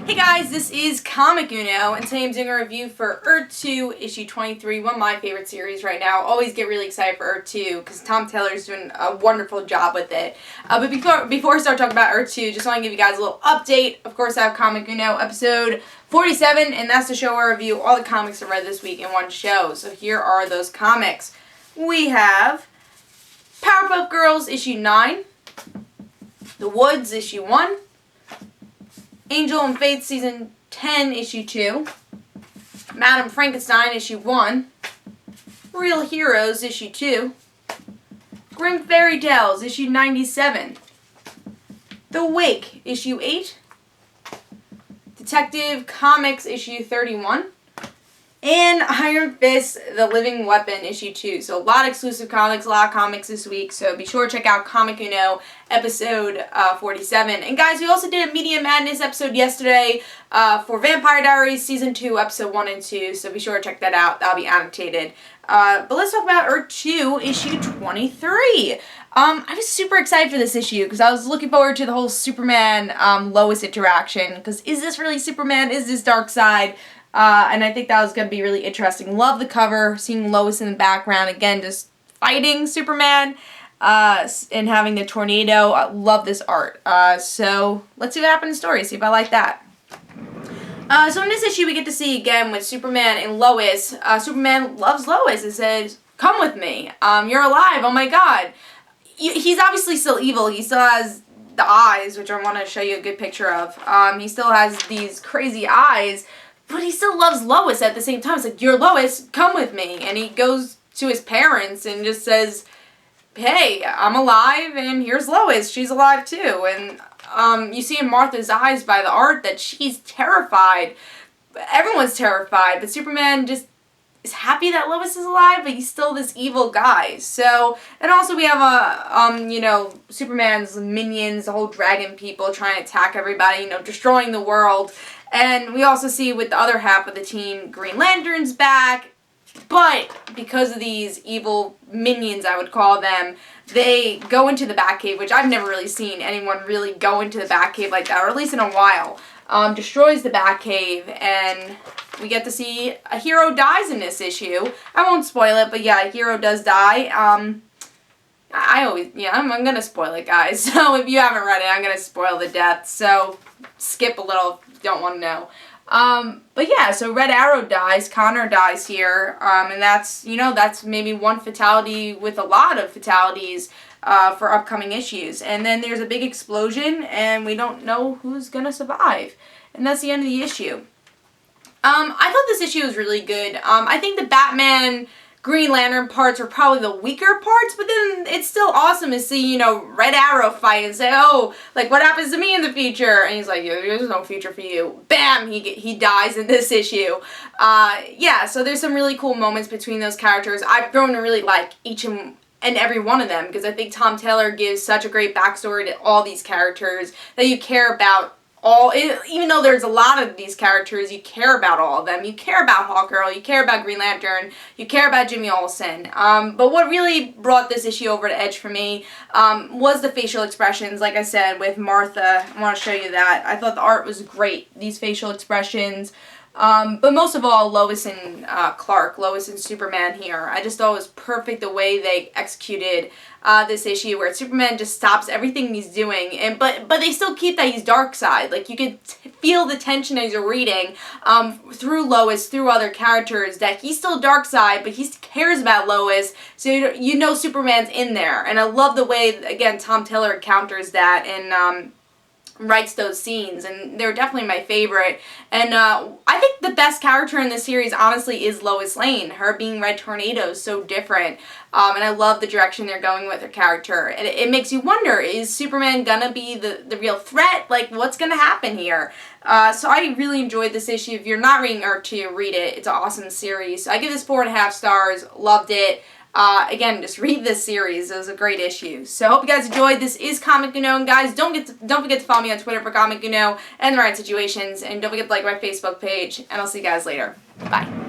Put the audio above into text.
Hey guys, this is Comic Uno, and today I'm doing a review for Earth 2, issue 23, one of my favorite series right now. Always get really excited for Earth 2, because Tom Taylor's doing a wonderful job with it. But before I start talking about Earth 2, just want to give you guys a little update. Of course, I have Comic Uno episode 47, and that's the show where I review all the comics I read this week in one show. So here are those comics. We have Powerpuff Girls, issue 9, The Woods, issue 1, Angel and Faith Season 10, Issue 2, Madam Frankenstein, Issue 1, Real Heroes, Issue 2, Grim Fairy Tales, Issue 97, The Wake, Issue 8, Detective Comics, Issue 31, and Iron Fist, The Living Weapon, Issue 2. So a lot of exclusive comics, a lot of comics this week, so be sure to check out Comic Uno episode 47. And guys, we also did a Media Madness episode yesterday for Vampire Diaries Season 2, Episode 1 and 2, so be sure to check that out. That'll be annotated. But let's talk about Earth 2, Issue 23. I was super excited for this issue because I was looking forward to the whole Superman-Lois interaction, because is this really Superman? Is this Darkseid? And I think that was going to be really interesting. Love the cover, seeing Lois in the background, again, just fighting Superman, and having the tornado. I love this art. So let's see what happens in the story, see if I like that. So in this issue, we get to see, again, with Superman and Lois. Superman loves Lois and says, "Come with me. You're alive. Oh my God." He's obviously still evil. He still has the eyes, which I want to show you a good picture of. He still has these crazy eyes, but he still loves Lois at the same time. It's like, "You're Lois, come with me." And he goes to his parents and just says, "Hey, I'm alive, and here's Lois. She's alive too." And you see in Martha's eyes by the art that she's terrified. Everyone's terrified, but Superman just is happy that Lois is alive, but he's still this evil guy. So, and also we have Superman's minions, the whole dragon people trying to attack everybody, destroying the world. And we also see with the other half of the team, Green Lantern's back, but because of these evil minions, I would call them, they go into the Batcave, which I've never really seen anyone really go into the Batcave like that, or at least in a while. Destroys the Batcave, and we get to see a hero dies in this issue. I won't spoil it, but yeah, a hero does die. I'm gonna spoil it, guys. So if you haven't read it, I'm gonna spoil the death. So skip a little if you don't want to know. But yeah, so Red Arrow dies, Connor dies here, and that's maybe one fatality with a lot of fatalities for upcoming issues. And then there's a big explosion, and we don't know who's gonna survive. And that's the end of the issue. I thought this issue was really good. I think the Batman Green Lantern parts were probably the weaker parts, but then it's still awesome to see, Red Arrow fight and say, "Oh, like, what happens to me in the future?" And he's like, "There's no future for you." Bam! He dies in this issue. Yeah, so there's some really cool moments between those characters. I've grown to really like each and every one of them, because I think Tom Taylor gives such a great backstory to all these characters that you care about. Even though there's a lot of these characters, you care about all of them. You care about Hawkgirl, you care about Green Lantern, you care about Jimmy Olsen. But what really brought this issue over the edge for me was the facial expressions. Like I said, with Martha, I want to show you that. I thought the art was great, these facial expressions. But most of all, Lois and Clark, Lois and Superman here. I just thought it was perfect the way they executed this issue, where Superman just stops everything he's doing, but they still keep that he's Darkseid. Like, you could feel the tension as you're reading through Lois, through other characters, that he's still Darkseid, but he cares about Lois, so you know Superman's in there. And I love the way, again, Tom Taylor counters that and writes those scenes, and they're definitely my favorite. And I think the best character in this series, honestly, is Lois Lane. Her being Red Tornado is so different, and I love the direction they're going with her character. And it makes you wonder, is Superman gonna be the real threat? Like, what's gonna happen here? So I really enjoyed this issue. If you're not reading Earth 2, read it. It's an awesome series. So I give this 4.5 stars. Loved it. Again, just read this series. It was a great issue. So I hope you guys enjoyed. This is Comic Uno, and guys, don't forget to follow me on Twitter for Comic Uno and The Right Situations, and don't forget to like my Facebook page, and I'll see you guys later. Bye.